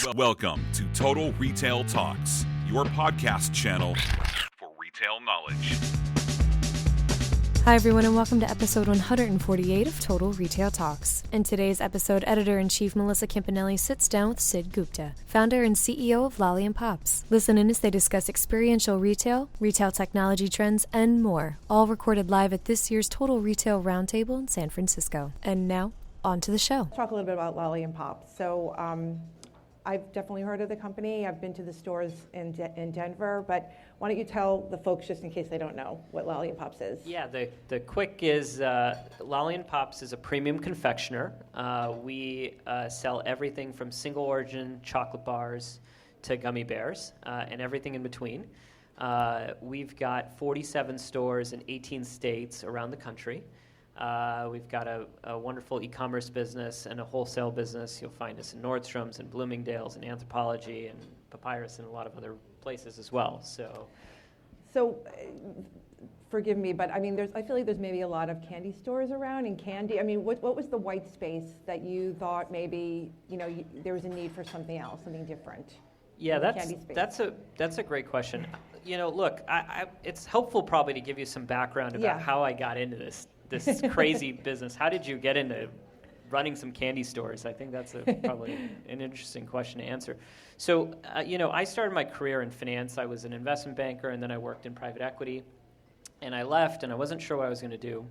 Welcome to Total Retail Talks, your podcast channel for retail knowledge. Hi everyone, and welcome to episode 148 of Total Retail Talks. In today's episode, Editor-in-Chief Melissa Campanelli sits down with Sid Gupta, founder and CEO of Lolli and Pops. Listen in as they discuss experiential retail, retail technology trends, and more, all recorded live at this year's Total Retail Roundtable in San Francisco. And now, on to the show. Talk a little bit about Lolli and Pops. So I've definitely heard of the company. I've been to the stores in Denver, but why don't you tell the folks, just in case they don't know, what Lolli and Pops is? Yeah, the quick is Lolli and Pops is a premium confectioner. We sell everything from single origin chocolate bars to gummy bears and everything in between. We've got 47 stores in 18 states around the country. We've got a wonderful e-commerce business and a wholesale business. You'll find us in Nordstrom's and Bloomingdale's and Anthropologie and Papyrus and a lot of other places as well. So forgive me, but I mean, I feel like there's maybe a lot of candy stores around and candy. I mean, what was the white space that you thought maybe, there was a need for something else, something different? Yeah, that's a great question. Look, it's helpful probably to give you some background about how I got into this crazy business. How did you get into running some candy stores? I think that's probably an interesting question to answer. So, I started my career in finance. I was an investment banker, and then I worked in private equity. And I left, and I wasn't sure what I was going to do.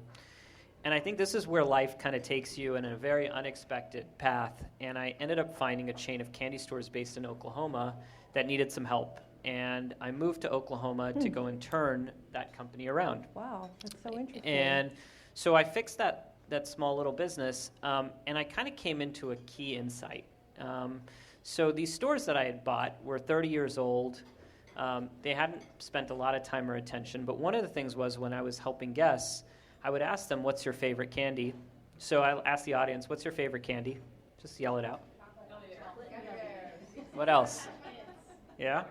And I think this is where life kind of takes you in a very unexpected path. And I ended up finding a chain of candy stores based in Oklahoma that needed some help. And I moved to Oklahoma to go and turn that company around. Wow, that's so interesting. And so I fixed that small little business, and I kind of came into a key insight. So these stores that I had bought were 30 years old. They hadn't spent a lot of time or attention, but one of the things was when I was helping guests, I would ask them, what's your favorite candy? So I'll ask the audience, what's your favorite candy? Just yell it out. What else? Yeah?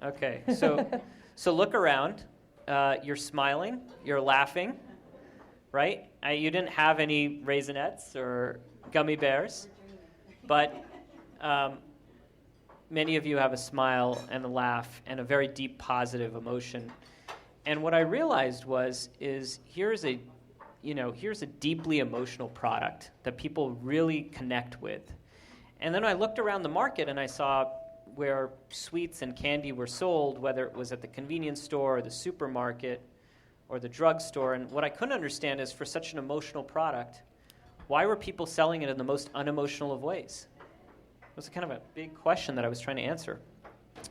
Okay, so look around. You're smiling, you're laughing, right? You didn't have any Raisinets or gummy bears, but many of you have a smile and a laugh and a very deep positive emotion. And what I realized is here's a deeply emotional product that people really connect with. And then I looked around the market and I saw where sweets and candy were sold, whether it was at the convenience store or the supermarket or the drugstore. And what I couldn't understand is for such an emotional product, why were people selling it in the most unemotional of ways? It was kind of a big question that I was trying to answer.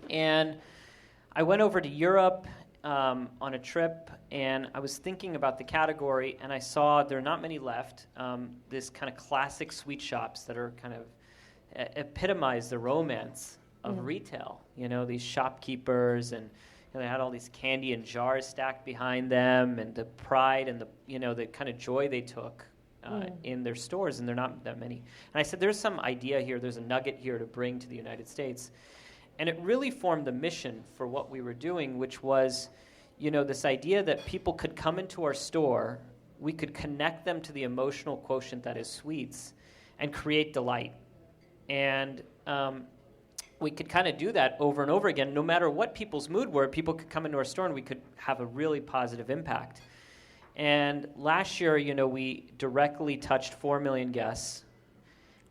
And I went over to Europe on a trip, and I was thinking about the category, and I saw there are not many left, this kind of classic sweet shops that are kind of epitomize the romance of retail, these shopkeepers, and they had all these candy in jars stacked behind them, and the pride and the kind of joy they took in their stores, and they're not that many. And I said, there's some idea here, there's a nugget here to bring to the United States. And it really formed the mission for what we were doing, which was, this idea that people could come into our store, we could connect them to the emotional quotient that is sweets, and create delight. And we could kind of do that over and over again. No matter what people's mood were, people could come into our store and we could have a really positive impact. And last year, we directly touched 4 million guests,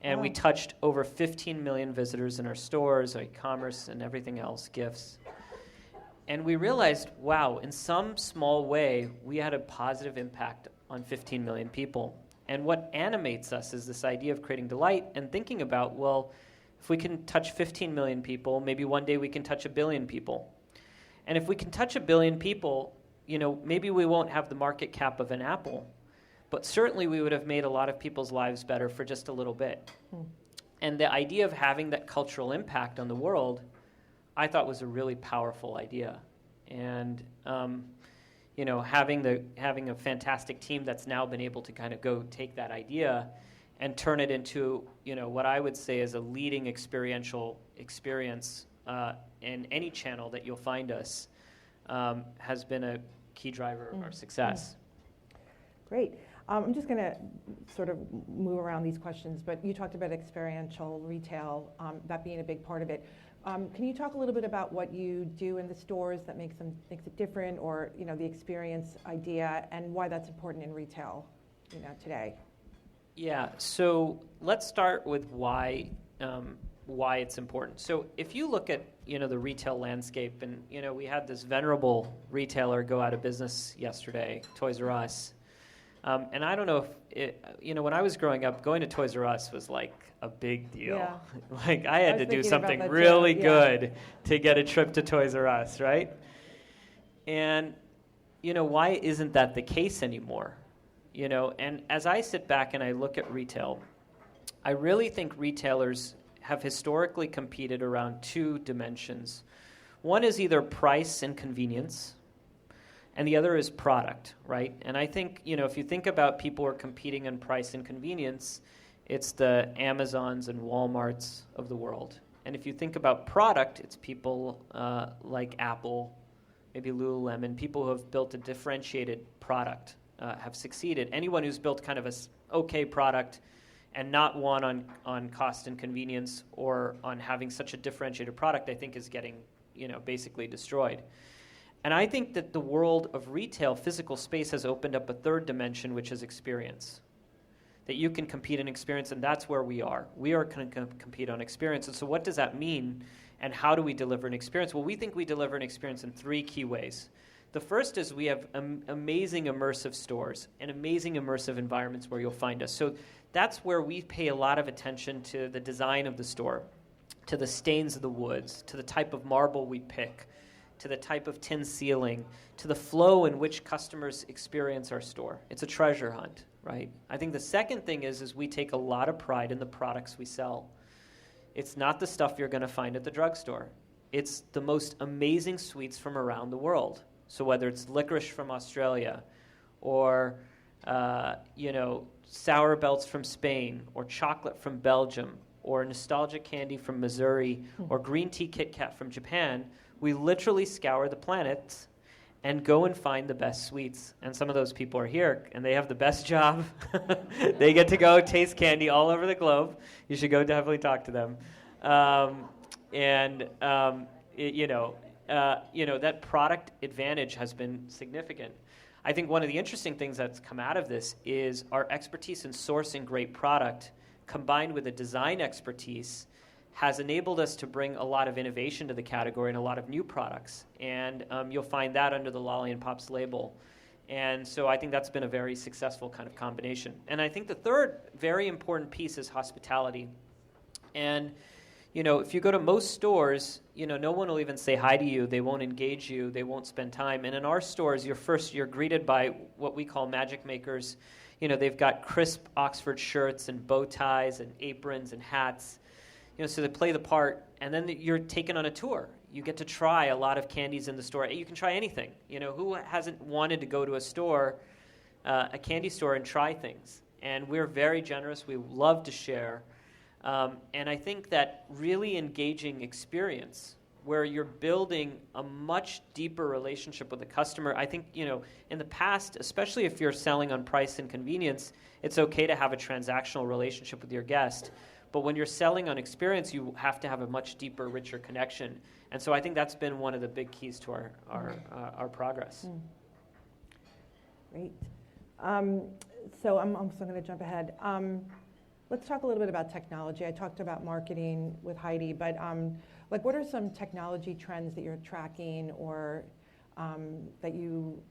and we touched over 15 million visitors in our stores, our e-commerce, and everything else, gifts. And we realized, wow, in some small way, we had a positive impact on 15 million people. And what animates us is this idea of creating delight and thinking about, well, if we can touch 15 million people, maybe one day we can touch 1 billion people. And if we can touch 1 billion people, maybe we won't have the market cap of an Apple, but certainly we would have made a lot of people's lives better for just a little bit. And the idea of having that cultural impact on the world, I thought was a really powerful idea. And having a fantastic team that's now been able to kind of go take that idea and turn it into, what I would say is a leading experiential experience in any channel that you'll find us, has been a key driver of our success. Great. I'm just going to sort of move around these questions, but you talked about experiential retail, that being a big part of it. Can you talk a little bit about what you do in the stores that makes it different, or the experience idea, and why that's important in retail, today? Yeah. So let's start with why it's important. So if you look at the retail landscape, and we had this venerable retailer go out of business yesterday, Toys R Us. And I don't know if when I was growing up, going to Toys R Us was like a big deal. Yeah. Like I had to do something really good to get a trip to Toys R Us, right? And why isn't that the case anymore? And as I sit back and I look at retail, I really think retailers have historically competed around two dimensions. One is either price and convenience, and the other is product, right? And I think, if you think about people who are competing on price and convenience, it's the Amazons and Walmarts of the world. And if you think about product, it's people like Apple, maybe Lululemon, people who have built a differentiated product have succeeded. Anyone who's built kind of a okay product and not one on cost and convenience or on having such a differentiated product, I think is getting, basically destroyed. And I think that the world of retail, physical space, has opened up a third dimension, which is experience. That you can compete in experience, and that's where we are. We are going to compete on experience. And so what does that mean, and how do we deliver an experience? Well, we think we deliver an experience in three key ways. The first is we have amazing immersive stores and amazing immersive environments where you'll find us. So that's where we pay a lot of attention to the design of the store, to the stains of the woods, to the type of marble we pick, to the type of tin ceiling, to the flow in which customers experience our store. It's a treasure hunt, right? I think the second thing is we take a lot of pride in the products we sell. It's not the stuff you're going to find at the drugstore. It's the most amazing sweets from around the world. So whether it's licorice from Australia or, sour belts from Spain or chocolate from Belgium or nostalgic candy from Missouri or green tea Kit Kat from Japan, we literally scour the planet and go and find the best sweets. And some of those people are here, and they have the best job. They get to go taste candy all over the globe. You should go definitely talk to them. That product advantage has been significant. I think one of the interesting things that's come out of this is our expertise in sourcing great product combined with a design expertise has enabled us to bring a lot of innovation to the category and a lot of new products. And you'll find that under the Lolli and Pops label. And so I think that's been a very successful kind of combination. And I think the third very important piece is hospitality. And, if you go to most stores, no one will even say hi to you. They won't engage you. They won't spend time. And in our stores, you're greeted by what we call magic makers. They've got crisp Oxford shirts and bow ties and aprons and hats. So they play the part, and then you're taken on a tour. You get to try a lot of candies in the store. You can try anything. Who hasn't wanted to go to a store, a candy store, and try things? And we're very generous. We love to share. And I think that really engaging experience where you're building a much deeper relationship with the customer. I think, in the past, especially if you're selling on price and convenience, it's okay to have a transactional relationship with your guest. But when you're selling on experience, you have to have a much deeper, richer connection. And so I think that's been one of the big keys to our progress. Great. So I'm also going to jump ahead. Let's talk a little bit about technology. I talked about marketing with Heidi, but what are some technology trends that you're tracking or that you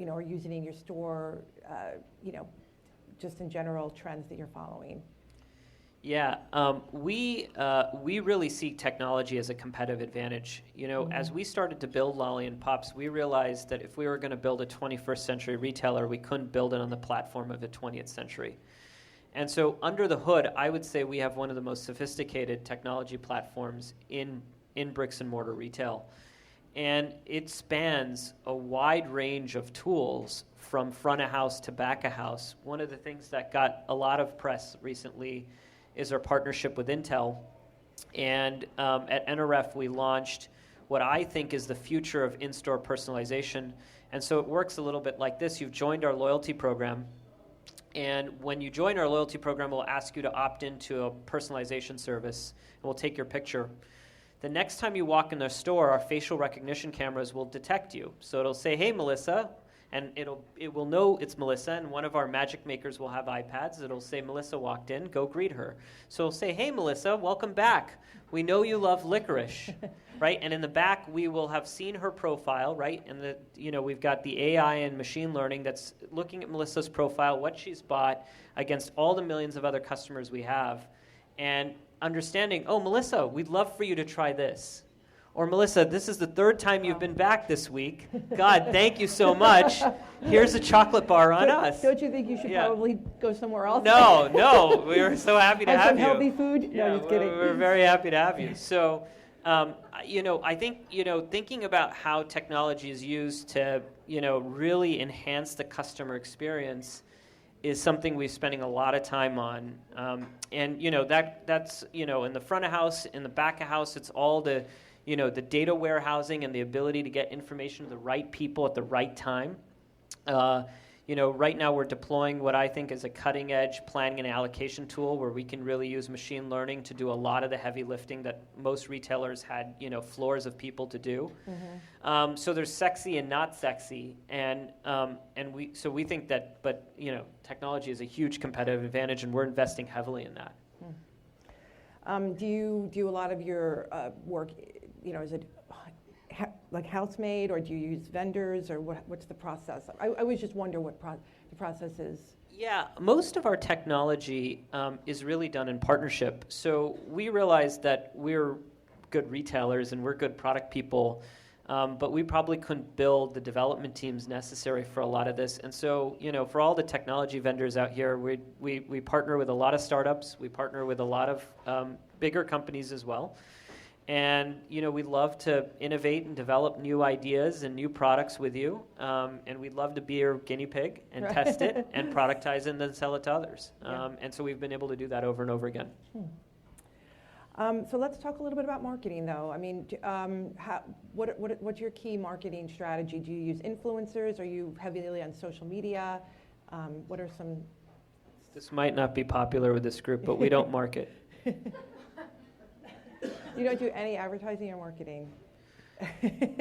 are using in your store, just in general trends that you're following? Yeah, we really see technology as a competitive advantage. As we started to build Lolli and Pops, we realized that if we were going to build a 21st century retailer, we couldn't build it on the platform of the 20th century. And so under the hood, I would say we have one of the most sophisticated technology platforms in bricks and mortar retail. And it spans a wide range of tools from front of house to back of house. One of the things that got a lot of press recently is our partnership with Intel. And at NRF, we launched what I think is the future of in-store personalization. And so it works a little bit like this. You've joined our loyalty program, And when you join our loyalty program, we'll ask you to opt into a personalization service, and we'll take your picture. The next time you walk in the store, our facial recognition cameras will detect you. So it'll say, hey, Melissa, and it will know it's Melissa, and one of our magic makers will have iPads. It'll say, Melissa walked in, go greet her. So it'll say, hey, Melissa, welcome back. We know you love licorice, right? And in the back, we will have seen her profile, right? And we've got the AI and machine learning that's looking at Melissa's profile, what she's bought against all the millions of other customers we have, and understanding, oh, Melissa, we'd love for you to try this. Or, Melissa, this is the third time you've been back this week. God, thank you so much. Here's a chocolate bar on us. Don't you think you should probably go somewhere else? No. We were so happy to have some you. Healthy food? No, just kidding. We're very happy to have you. So, I think, thinking about how technology is used to, really enhance the customer experience is something we're spending a lot of time on. That's in the front of house, in the back of house, it's all the data warehousing and the ability to get information to the right people at the right time. Right now we're deploying what I think is a cutting-edge planning and allocation tool where we can really use machine learning to do a lot of the heavy lifting that most retailers had, floors of people to do. Mm-hmm. So there's sexy and not sexy, and we think that, but technology is a huge competitive advantage, and we're investing heavily in that. Do you do a lot of your work? Is it like house-made, or do you use vendors, or what's the process? I always just wonder what the process is. Yeah, most of our technology is really done in partnership. So we realize that we're good retailers and we're good product people, but we probably couldn't build the development teams necessary for a lot of this. And so, for all the technology vendors out here, we partner with a lot of startups. We partner with a lot of bigger companies as well. And, we love to innovate and develop new ideas and new products with you. And we'd love to be your guinea pig and test it and productize it and then sell it to others. And so we've been able to do that over and over again. So let's talk a little bit about marketing, though. I mean, what's your key marketing strategy? Do you use influencers? Are you heavily on social media? What are some... This might not be popular with this group, but we don't market. You don't do any advertising or marketing?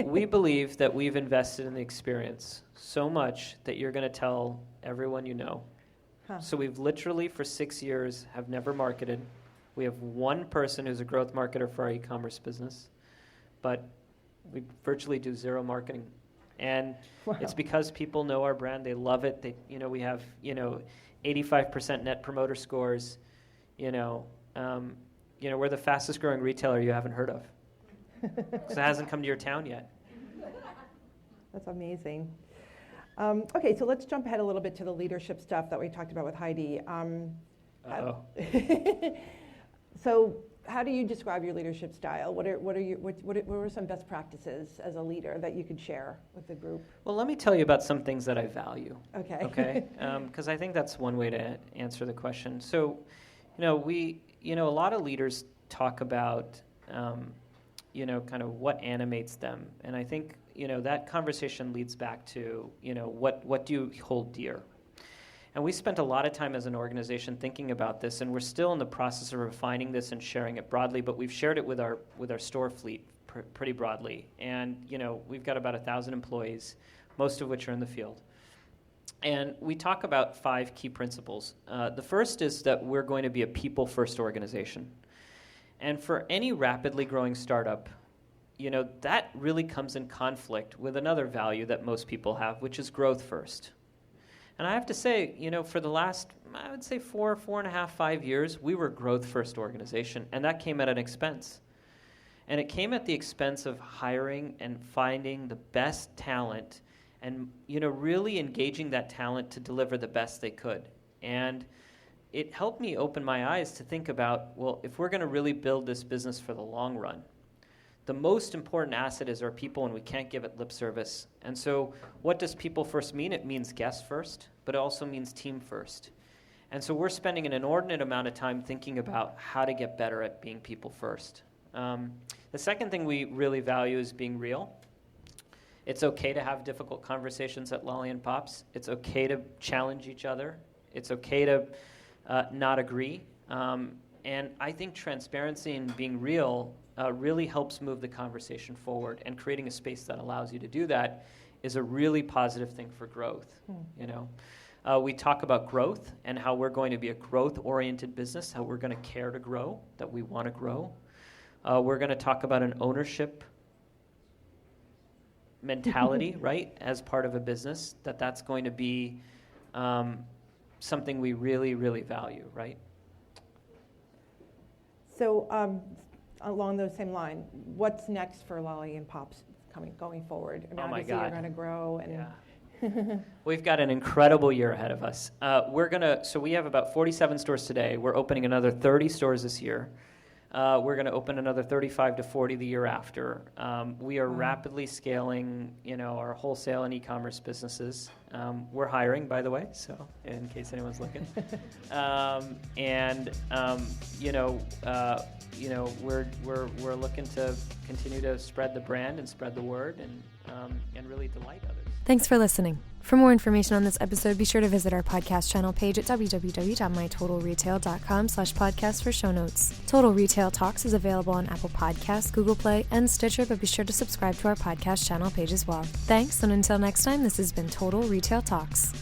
We believe that we've invested in the experience so much that you're going to tell everyone you know. Huh. So we've literally, for 6 years, have never marketed. We have one person who's a growth marketer for our e-commerce business, but we virtually do zero marketing. And It's because people know our brand. They love it. We have, 85% net promoter scores, we're the fastest growing retailer you haven't heard of. Because it hasn't come to your town yet. That's amazing. Okay, so let's jump ahead a little bit to the leadership stuff that we talked about with Heidi. So how do you describe your leadership style? What are some best practices as a leader that you could share with the group? Well, let me tell you about some things that I value. Okay. Because I think that's one way to answer the question. So, a lot of leaders talk about, kind of what animates them. And I think, that conversation leads back to, what do you hold dear? And we spent a lot of time as an organization thinking about this, and we're still in the process of refining this and sharing it broadly, but we've shared it with our store fleet pretty broadly. And, we've got about 1,000 employees, most of which are in the field. And we talk about 5 key principles. The first is that we're going to be a people-first organization. And for any rapidly growing startup, that really comes in conflict with another value that most people have, which is growth first. And I have to say, for the last, I would say 4.5, 5 years, we were a growth-first organization, and that came at an expense. And it came at the expense of hiring and finding the best talent and really engaging that talent to deliver the best they could. And it helped me open my eyes to think about, well, if we're going to really build this business for the long run, the most important asset is our people, and we can't give it lip service. And so what does people first mean? It means guests first, but it also means team first. And so we're spending an inordinate amount of time thinking about how to get better at being people first. The second thing we really value is being real. It's okay to have difficult conversations at Lolli and Pops. It's okay to challenge each other. It's okay to not agree. And I think transparency and being real really helps move the conversation forward, and creating a space that allows you to do that is a really positive thing for growth. You know, we talk about growth and how we're going to be a growth-oriented business, how we're going to care to grow, that we want to grow. We're going to talk about an ownership mentality, right, as part of a business, that's going to be something we really, really value, right? So along those same lines, what's next for Lolli and Pops going forward? I mean, Oh my obviously God. you're going to grow. And Yeah. We've got an incredible year ahead of us. So we have about 47 stores today. We're opening another 30 stores this year. We're going to open another 35 to 40 the year after. We are rapidly scaling, our wholesale and e-commerce businesses. We're hiring, by the way, so in case anyone's looking. We're looking to continue to spread the brand and spread the word and really delight others. Thanks for listening. For more information on this episode, be sure to visit our podcast channel page at www.mytotalretail.com/podcast for show notes. Total Retail Talks is available on Apple Podcasts, Google Play, and Stitcher, but be sure to subscribe to our podcast channel page as well. Thanks, and until next time, this has been Total Retail Talks.